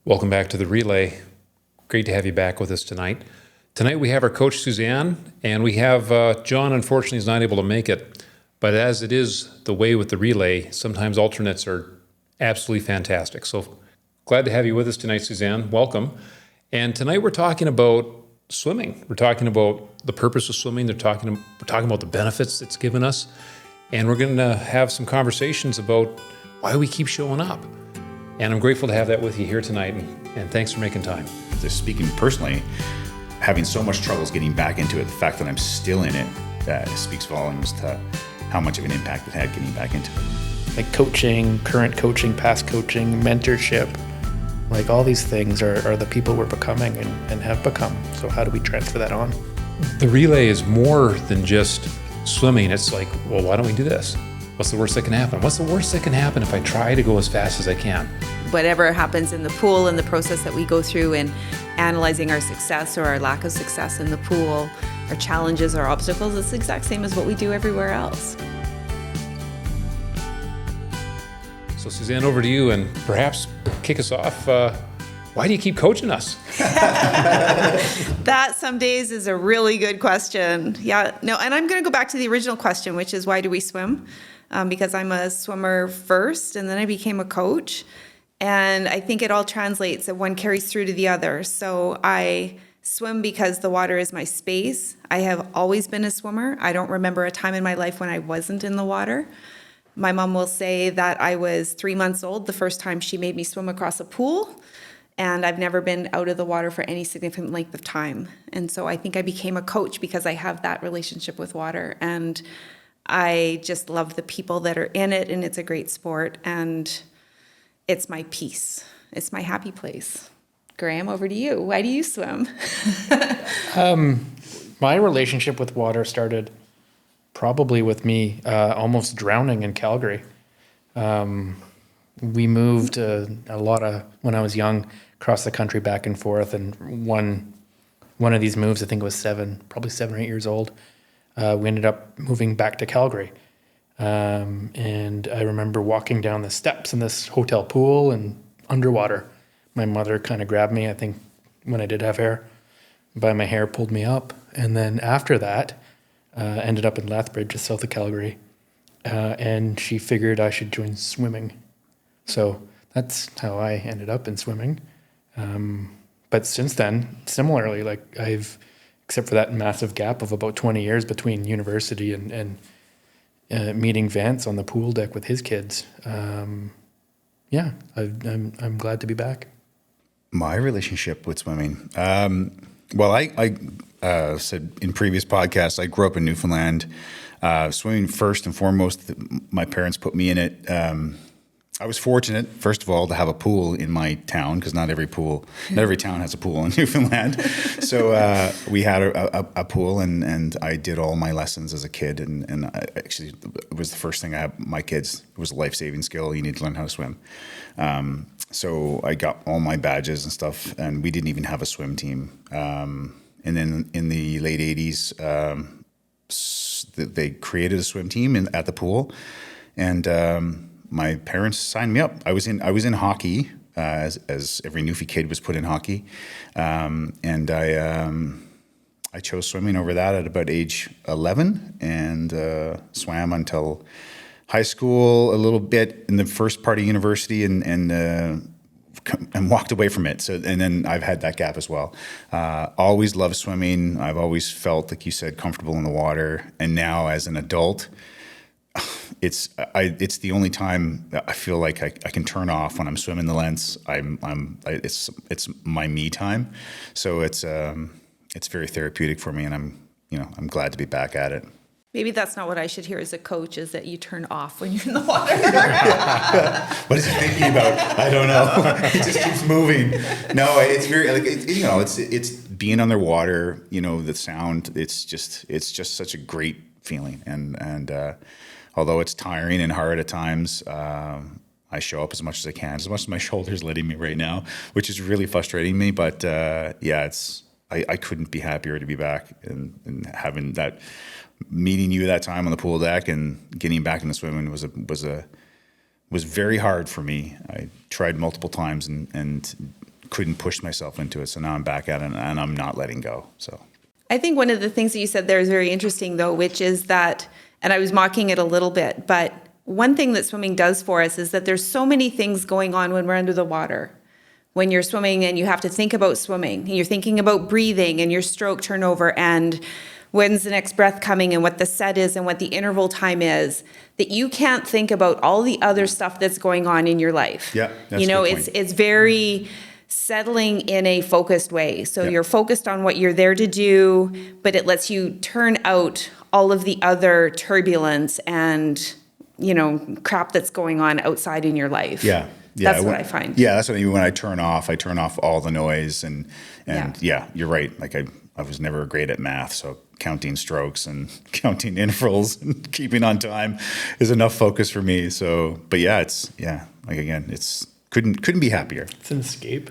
Welcome back to the relay. Great to have you back with us tonight. Tonight we have our coach Suzanne, and we have John. Unfortunately, is not able to make it, but as it is the way with the relay, sometimes alternates are absolutely fantastic. So glad to have you with us tonight, Suzanne. Welcome. And tonight we're talking about swimming. We're talking about the purpose of swimming. We're talking about the benefits it's given us, and we're going to have some conversations about why we keep showing up. And I'm grateful to have that with you here tonight, and thanks for making time. Just speaking personally, having so much troubles getting back into it, the fact that I'm still in it, that speaks volumes to how much of an impact it had getting back into it. Like coaching, current coaching, past coaching, mentorship, like all these things are the people we're becoming and have become. So how do we transfer that on? The relay is more than just swimming. It's like, well, why don't we do this? What's the worst that can happen? What's the worst that can happen if I try to go as fast as I can? Whatever happens in the pool and the process that we go through in analyzing our success or our lack of success in the pool, our challenges, our obstacles, it's the exact same as what we do everywhere else. So Suzanne, over to you, and perhaps kick us off. Why do you keep coaching us? That some days is a really good question. Yeah, no, and I'm going to go back to the original question, which is why do we swim? Because I'm a swimmer first, and then I became a coach. And I think it all translates, that one carries through to the other. So I swim because the water is my space. I have always been a swimmer. I don't remember a time in my life when I wasn't in the water. My mom will say that I was 3 months old the first time she made me swim across a pool. And I've never been out of the water for any significant length of time. And so I think I became a coach because I have that relationship with water. And I just love the people that are in it, and it's a great sport. And it's my peace. It's my happy place. Graham, over to you. Why do you swim? My relationship with water started probably with me almost drowning in Calgary. We moved a lot when I was young, across the country back and forth. And one of these moves, I think it was probably 7 or 8 years old, we ended up moving back to Calgary. And I remember walking down the steps in this hotel pool and underwater. My mother kind of grabbed me, I think when I did have hair, by my hair, pulled me up. And then after that, ended up in Lethbridge, just south of Calgary. And she figured I should join swimming. So that's how I ended up in swimming. But since then, similarly, like except for that massive gap of about 20 years between university and meeting Vance on the pool deck with his kids. I'm glad to be back. My relationship with swimming. Well, I said in previous podcasts, I grew up in Newfoundland. Swimming first and foremost, my parents put me in it. I was fortunate, first of all, to have a pool in my town, because not every town has a pool in Newfoundland. So we had a pool, and I did all my lessons as a kid. And actually, it was the first thing I had my kids. It was a life-saving skill. You need to learn how to swim. So I got all my badges and stuff, and we didn't even have a swim team. And then in the late 80s, they created a swim team at the pool, and my parents signed me up. I was in hockey, as every Newfie kid was put in hockey, and I chose swimming over that at about age 11, and swam until high school, a little bit in the first part of university, and walked away from it. So, and then I've had that gap as well. Always loved swimming. I've always felt, like you said, comfortable in the water, and now as an adult, it's the only time that I feel like I can turn off when I'm swimming the lengths. It's my me time, so it's very therapeutic for me, and I'm glad to be back at it. Maybe that's not what I should hear as a coach, is that you turn off when you're in the water. What is he thinking about? I don't know. It just keeps moving. No, it's very it's being underwater. The sound. It's just such a great feeling, and although it's tiring and hard at times, I show up as much as I can, as much as my shoulder's letting me right now, which is really frustrating me. But I couldn't be happier to be back and having that, meeting you that time on the pool deck and getting back into swimming was very hard for me. I tried multiple times and couldn't push myself into it. So now I'm back at it, and I'm not letting go. So I think one of the things that you said there is very interesting, though, which is that, and I was mocking it a little bit, but one thing that swimming does for us is that there's so many things going on when we're under the water. When you're swimming and you have to think about swimming, and you're thinking about breathing and your stroke turnover and when's the next breath coming and what the set is and what the interval time is, that you can't think about all the other stuff that's going on in your life. Yeah, that's you know, a good point. it's very settling in a focused way. So Yeah. you're focused on what you're there to do, but it lets you turn out all of the other turbulence and, you know, crap that's going on outside in your life. yeah. That's what I find. Yeah, that's what I mean. When I turn off all the noise, and Yeah. yeah, you're right. Like I was never great at math, so counting strokes and counting intervals and keeping on time is enough focus for me. So, but yeah, like again, it's couldn't be happier. It's an escape.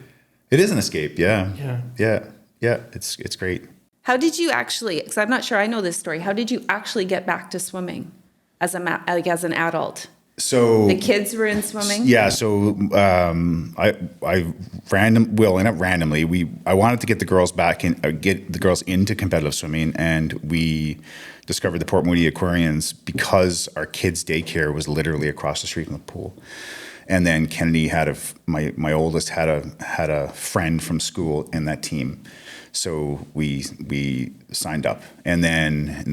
It is an escape. Yeah, Yeah. yeah. It's great. How did you actually, because I'm not sure I know this story, how did you actually get back to swimming as as an adult? So The kids were in swimming? yeah, so I not randomly. I wanted to get the girls back in, get the girls into competitive swimming, and we discovered the Port Moody Aquarians because our kids' daycare was literally across the street from the pool. And then Kennedy my oldest had a friend from school in that team, so we signed up, and then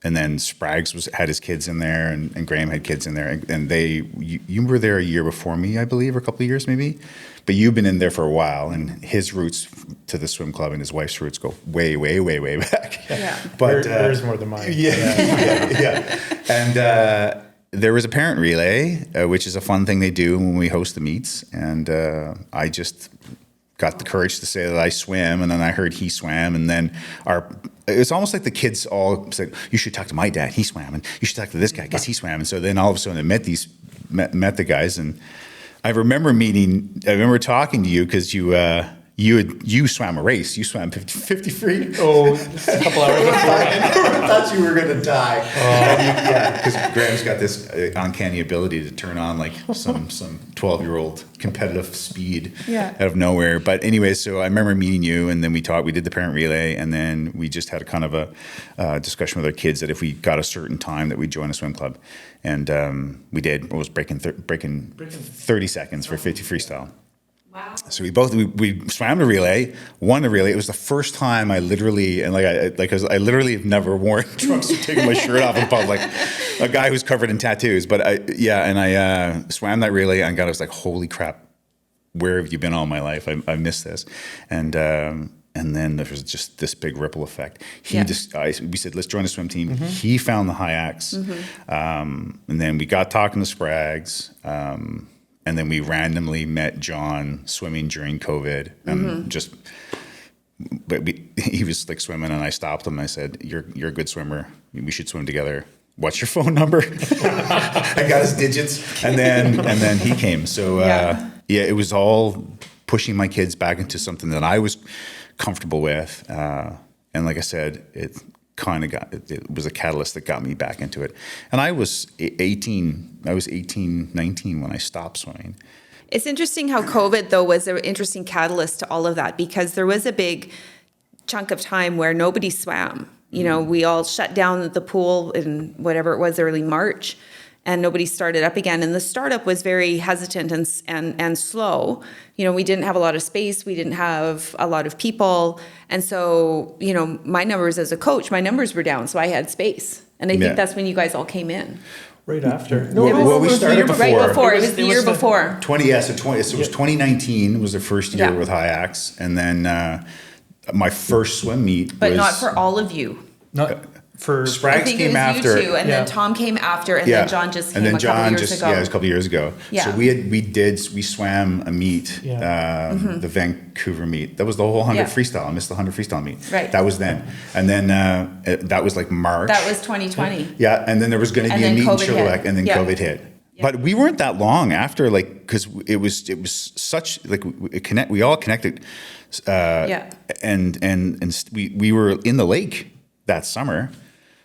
And then Spraggs had his kids in there, and Graham had kids in there, and you were there a year before me, I believe, or a couple of years maybe, but you've been in there for a while, and his roots to the swim club and his wife's roots go way, way, way, way back. Yeah. But Hers more than mine. yeah. And there was a parent relay, which is a fun thing they do when we host the meets, and I just got the courage to say that I swim, and then I heard he swam, and then it's almost like the kids all said, you should talk to my dad, he swam, and you should talk to this guy because he swam. And so then all of a sudden I met the guys, and I remember talking to you because you swam a race. You swam 50 free. Oh, just a couple hours before. I thought you were going to die. Yeah, because Graham's got this uncanny ability to turn on like some 12-year-old competitive speed out of nowhere. But anyway, so I remember meeting you, and then we did the parent relay, and then we just had a kind of a discussion with our kids that if we got a certain time that we'd join a swim club. And we did. It was breaking 30 seconds for 50 freestyle. Wow. So we swam the relay, won the relay. It was the first time I literally I literally have never worn trunks or taken my shirt off in public. A guy who's covered in tattoos, but I swam that relay, and I was like, holy crap, where have you been all my life? I missed this, and then there was just this big ripple effect. We said, let's join the swim team. Mm-hmm. He found the high axe, and then we got talking to Spraggs. And then we randomly met John swimming during COVID, and he was like swimming, and I stopped him. I said, "You're a good swimmer. We should swim together. What's your phone number?" I got his digits, and then he came. So it was all pushing my kids back into something that I was comfortable with, and like I said, it was a catalyst that got me back into it. And I was 18, 19 when I stopped swimming. It's interesting how COVID, though, was an interesting catalyst to all of that, because there was a big chunk of time where nobody swam. You know, we all shut down the pool in whatever it was, early March, and nobody started up again. And the startup was very hesitant and slow. You know, we didn't have a lot of space. We didn't have a lot of people. And so, you know, my numbers as a coach, my numbers were down, so I had space. And I think that's when you guys all came in. Right after. We started before. Right before. It was the year before. 20, yeah, so it was 2019 was the first year with high axe. And then my first swim meet But not for all of you. Not for Spraggs I think came it was after. you two, and then Tom came after, and then John just came a couple years ago. Yeah, it was a couple years ago. Yeah. So we swam a meet, the Vancouver meet. That was the whole 100 freestyle. I missed the 100 freestyle meet. Right. That was then. And then that was like March. That was 2020. Yeah, and then there was going to be a meet in Chilliwack, and then COVID hit. Yeah. But we weren't that long after, like, because it was such like we all connected, and we were in the lake that summer.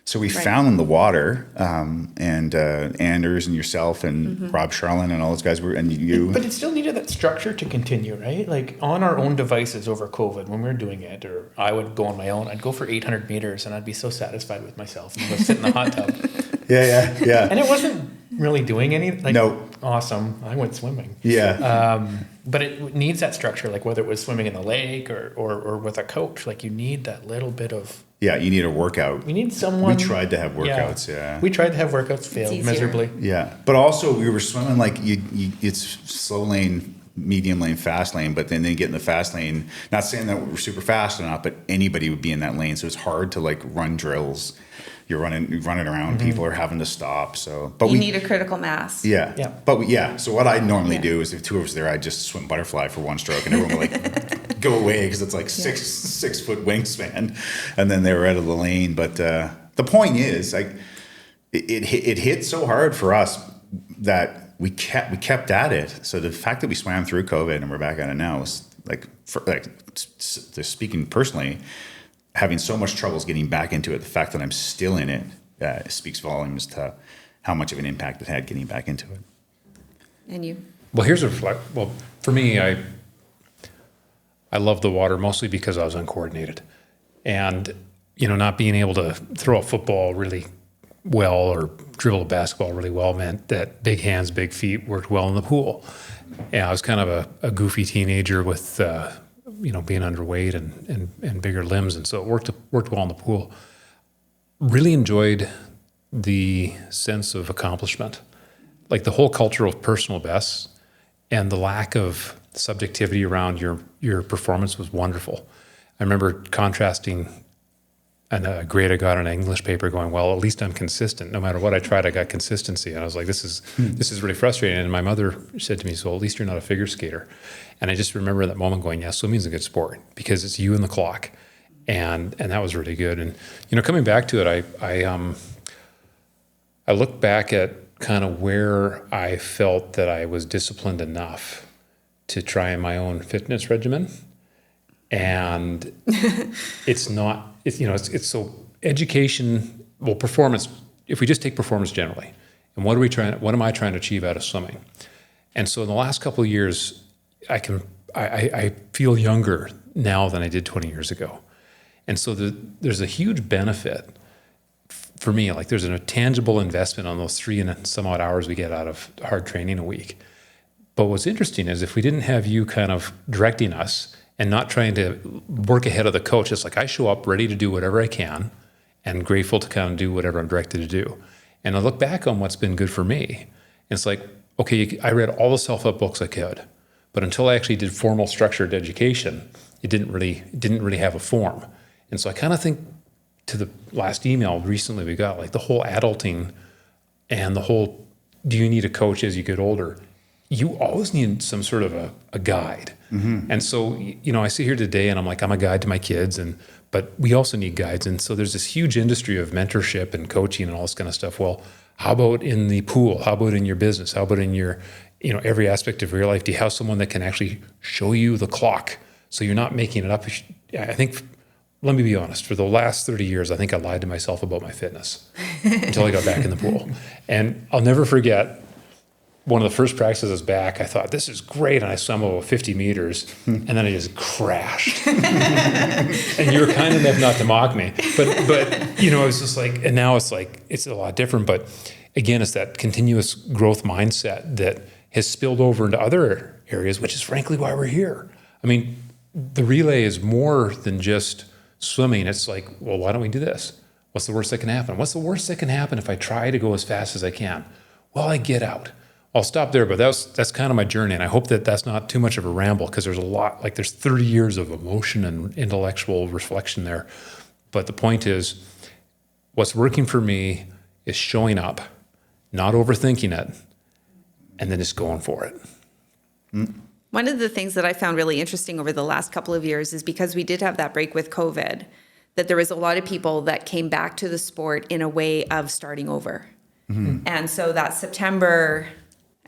So we found in the water, and Anders and yourself and Rob Charlin and all those guys were, and you. But it still needed that structure to continue, right? Like on our own devices over COVID, when we were doing it, or I would go on my own, I'd go for 800 meters and I'd be so satisfied with myself and go sit in the hot tub. Yeah. And it wasn't really doing anything. Like, No. Awesome. I went swimming. Yeah. But it needs that structure, like whether it was swimming in the lake or with a coach, like you need that little bit of. Yeah, you need a workout. We need someone. We tried to have workouts, yeah. We tried to have workouts, failed easier. miserably. Yeah, but also we were swimming like it's slow lane, medium lane, fast lane, but then they get in the fast lane. Not saying that we're super fast or not, but anybody would be in that lane, so it's hard to like run drills. You're running around. People are having to stop. So, but You need a critical mass. Yeah. Yeah. But so what I normally Yeah. do is if two of us there, I'd just swim butterfly for one stroke, and everyone would like go away because it's like 6 foot wingspan, and then they were out of the lane. But the point is, like, it hit so hard for us that we kept at it. So the fact that we swam through COVID and we're back at it now is speaking personally. Having so much troubles getting back into it, the fact that I'm still in it speaks volumes to how much of an impact it had getting back into it. And you? Well, well, for me, I love the water mostly because I was uncoordinated, and not being able to throw a football really well or dribble a basketball really well meant that big hands, big feet worked well in the pool. And I was kind of a goofy teenager with being underweight and bigger limbs, and so it worked well in the pool. Really enjoyed the sense of accomplishment, like the whole culture of personal bests, and the lack of subjectivity around your performance was wonderful. I remember contrasting a grade I got on an English paper, going, well, at least I'm consistent. No matter what I tried, I got consistency, and I was like, this is really frustrating. And my mother said to me, so at least you're not a figure skater. And I just remember that moment going, yeah, swimming's a good sport because it's you and the clock. And that was really good. And, coming back to it, I look back at kind of where I felt that I was disciplined enough to try my own fitness regimen. And it's so education, well, performance, if we just take performance generally, and what am I trying to achieve out of swimming? And so in the last couple of years, I feel younger now than I did 20 years ago. And so there's a huge benefit for me. Like there's a tangible investment on those 3 and some odd hours we get out of hard training a week. But what's interesting is if we didn't have you kind of directing us and not trying to work ahead of the coach, it's like I show up ready to do whatever I can and grateful to kind of do whatever I'm directed to do. And I look back on what's been good for me. And it's like, okay, I read all the self-help books I could, but until I actually did formal structured education, it didn't really have a form. And so I kind of think to the last email recently we got, like the whole adulting and the whole, do you need a coach as you get older? You always need some sort of a guide. Mm-hmm. And so, I sit here today and I'm like, I'm a guide to my kids, but we also need guides. And so there's this huge industry of mentorship and coaching and all this kind of stuff. Well, how about in the pool? How about in your business? How about in your, every aspect of your life? Do you have someone that can actually show you the clock so you're not making it up? I think, let me be honest, for the last 30 years, I think I lied to myself about my fitness until I got back in the pool. And I'll never forget, one of the first practices back, I thought, this is great. And I swam over 50 meters and then I just crashed. And you were kind enough not to mock me. But it was just like, and now it's like, it's a lot different. But again, it's that continuous growth mindset that has spilled over into other areas, which is frankly why we're here. I mean, the relay is more than just swimming. It's like, well, why don't we do this? What's the worst that can happen? What's the worst that can happen if I try to go as fast as I can? Well, I get out. I'll stop there, but that's kind of my journey, and I hope that that's not too much of a ramble because there's a lot, like there's 30 years of emotion and intellectual reflection there. But the point is, what's working for me is showing up, not overthinking it, and then just going for it. One of the things that I found really interesting over the last couple of years is because we did have that break with COVID, that there was a lot of people that came back to the sport in a way of starting over. Mm-hmm. And so that September,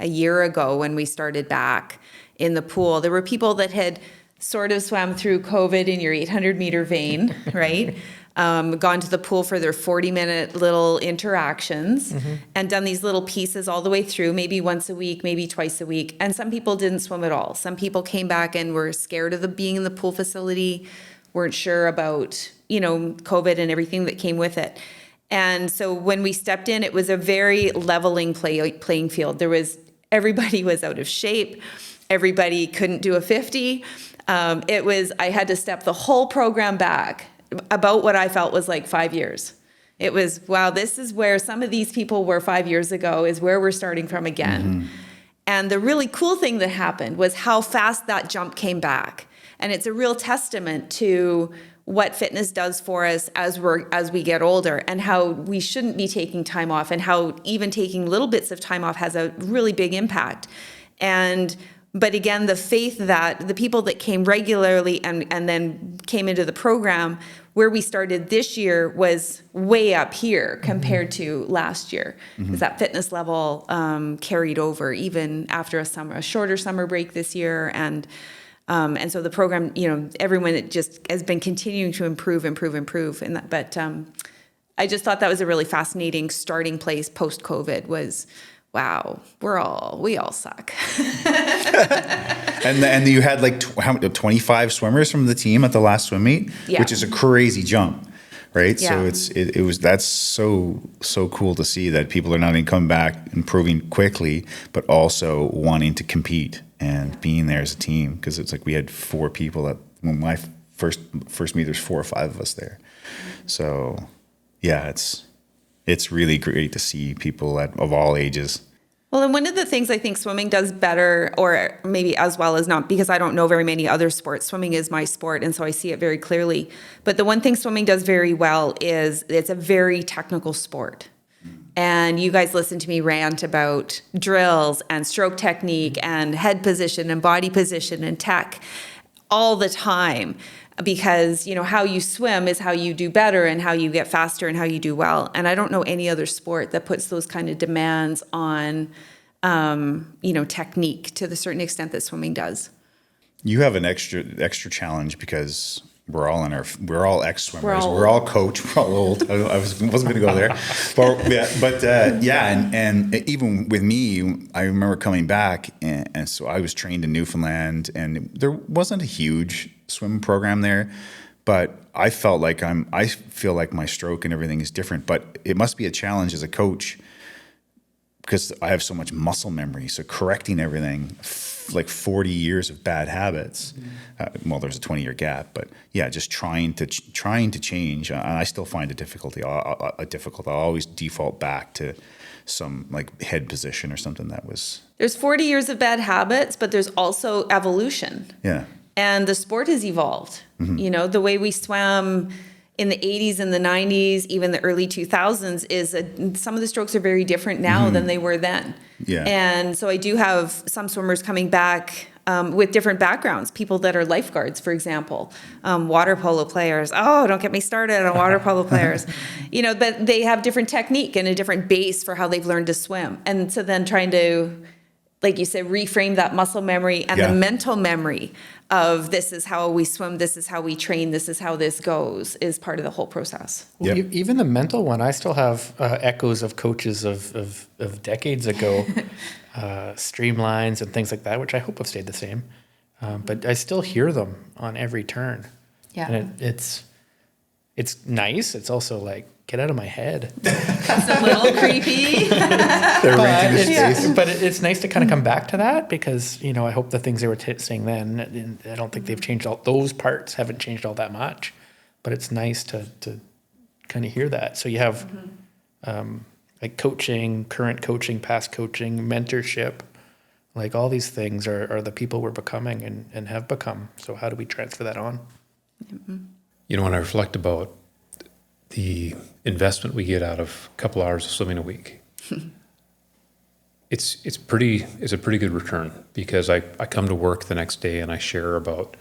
a year ago when we started back in the pool, there were people that had sort of swam through COVID in your 800 meter vein, right? gone to the pool for their 40-minute little interactions and done these little pieces all the way through, maybe once a week, maybe twice a week. And some people didn't swim at all. Some people came back and were scared of being in the pool facility, weren't sure about, COVID and everything that came with it. And so when we stepped in, it was a very leveling playing field. Everybody was out of shape. Everybody couldn't do a 50. I had to step the whole program back about what I felt was like 5 years. It was, wow, this is where some of these people were 5 years ago, is where we're starting from again. And the really cool thing that happened was how fast that jump came back. And it's a real testament to what fitness does for us as we get older, and how we shouldn't be taking time off, and how even taking little bits of time off has a really big impact. But again, the faith that the people that came regularly and then came into the program, where we started this year was way up here compared to last year. Because that fitness level carried over even after a shorter summer break this year. And so the program, everyone, it just has been continuing to improve. But I just thought that was a really fascinating starting place post-COVID was, wow, we all suck. And you had like 25 swimmers from the team at the last swim meet, which is a crazy jump, right? Yeah. So that's so cool to see that people are not only coming back, improving quickly, but also wanting to compete and being there as a team. Because it's like we had 4 people when my first meet, there's 4 or 5 of us there. So yeah, it's really great to see people of all ages. Well, and one of the things I think swimming does better, or maybe as well as not, because I don't know very many other sports. Swimming is my sport, and so I see it very clearly. But the one thing swimming does very well is it's a very technical sport. And you guys listen to me rant about drills and stroke technique and head position and body position and tech all the time. Because, how you swim is how you do better and how you get faster and how you do well. And I don't know any other sport that puts those kind of demands on, technique to the certain extent that swimming does. You have an extra challenge because we're all ex-swimmers. We're all coach. We're all old. I wasn't going to go there, and even with me, I remember coming back, and so I was trained in Newfoundland, and there wasn't a huge swim program there, but I feel like my stroke and everything is different. But it must be a challenge as a coach because I have so much muscle memory. So correcting everything. Like 40 years of bad habits. There's a 20-year gap, but yeah, just trying to change. And I still find it difficult. I'll always default back to some like head position or something that was. There's 40 years of bad habits, but there's also evolution. Yeah. And the sport has evolved. The way we swam in the 80s and the 90s, even the early 2000s, some of the strokes are very different now than they were then. Yeah. And so I do have some swimmers coming back with different backgrounds, people that are lifeguards, for example, water polo players. Oh, don't get me started on water polo players. But they have different technique and a different base for how they've learned to swim. And so then trying to, like you said, reframe that muscle memory and the mental memory of this is how we swim, this is how we train, this is how this goes, is part of the whole process. Well, even the mental one, I still have echoes of coaches of decades ago, streamlines and things like that, which I hope have stayed the same. But I still hear them on every turn. Yeah. And it's nice. It's also like, get out of my head. It's a little creepy. But it's nice to kind of come back to that because, I hope the things they were saying then, I don't think they've changed those parts haven't changed all that much, but it's nice to kind of hear that. So you have like coaching, current coaching, past coaching, mentorship, like all these things are the people we're becoming and have become. So how do we transfer that on? When I reflect about the investment we get out of a couple hours of swimming a week, it's a pretty good return because I come to work the next day and I share about,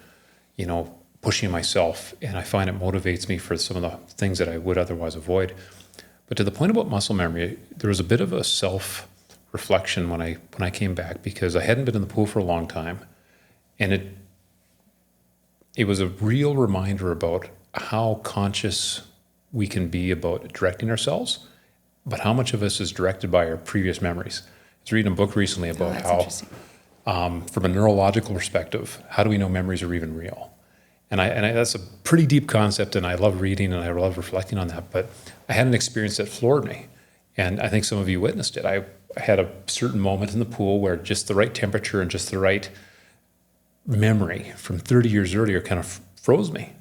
pushing myself, and I find it motivates me for some of the things that I would otherwise avoid. But to the point about muscle memory, there was a bit of a self-reflection when I came back because I hadn't been in the pool for a long time, and it was a real reminder about how conscious we can be about directing ourselves, but how much of us is directed by our previous memories. I was reading a book recently about that's how, interesting. from a neurological perspective, how do we know memories are even real? And that's a pretty deep concept, and I love reading and I love reflecting on that. But I had an experience that floored me, and I think some of you witnessed it. I had a certain moment in the pool where just the right temperature and just the right memory from 30 years earlier kind of froze me.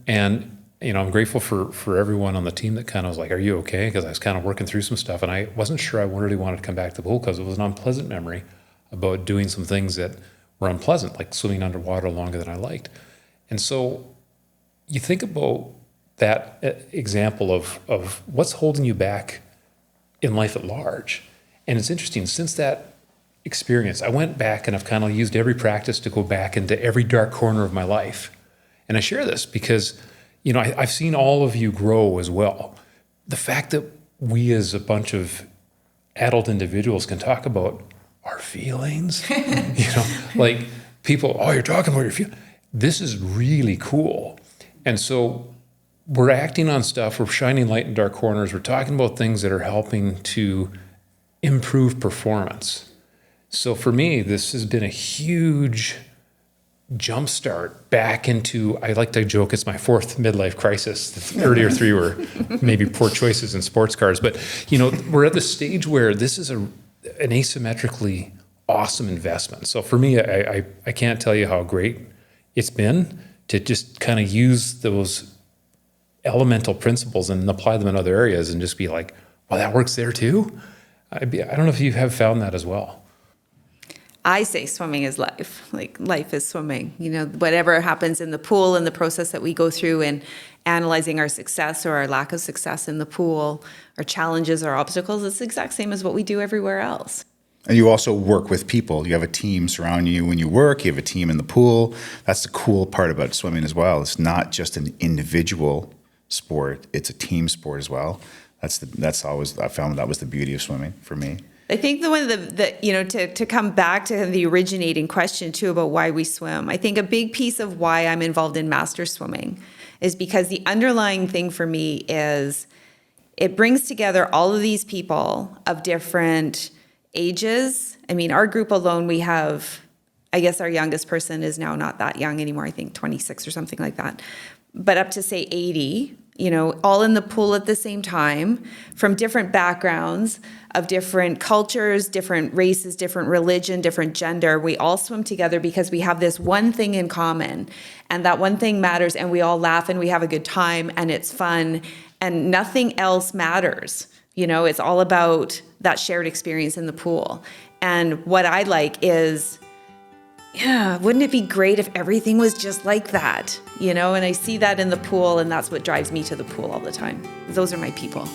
And I'm grateful for everyone on the team that kind of was like, "Are you okay?" Because I was kind of working through some stuff, and I wasn't sure I really wanted to come back to the pool because it was an unpleasant memory about doing some things that were unpleasant, like swimming underwater longer than I liked. And so you think about that example of what's holding you back in life at large. And it's interesting, since that experience, I went back and I've kind of used every practice to go back into every dark corner of my life. And I share this because, I've seen all of you grow as well. The fact that we as a bunch of adult individuals can talk about our feelings, like people, "Oh, you're talking about your feelings." This is really cool. And so we're acting on stuff, we're shining light in dark corners, we're talking about things that are helping to improve performance. So for me, this has been a huge jumpstart back into, I like to joke, it's my fourth midlife crisis. The earlier three were maybe poor choices in sports cars. But, we're at the stage where this is an asymmetrically awesome investment. So for me, I can't tell you how great it's been to just kind of use those elemental principles and apply them in other areas and just be like, "Well, that works there too." I don't know if you have found that as well. I say swimming is life. Like, life is swimming. Whatever happens in the pool and the process that we go through in analyzing our success or our lack of success in the pool, our challenges, our obstacles, it's the exact same as what we do everywhere else. And you also work with people. You have a team surrounding you when you work. You have a team in the pool. That's the cool part about swimming as well. It's not just an individual sport. It's a team sport as well. That's always, I found that was the beauty of swimming for me. I think the one to come back to the originating question too about why we swim. I think a big piece of why I'm involved in master swimming is because the underlying thing for me is it brings together all of these people of different ages. I mean, our group alone, we have, I guess our youngest person is now not that young anymore, I think 26 or something like that, but up to say 80, all in the pool at the same time, from different backgrounds, of different cultures, different races, different religion, different gender. We all swim together because we have this one thing in common, and that one thing matters, and we all laugh and we have a good time and it's fun, and nothing else matters. It's all about that shared experience in the pool. And what I like is, wouldn't it be great if everything was just like that? And I see that in the pool, and that's what drives me to the pool all the time. Those are my people.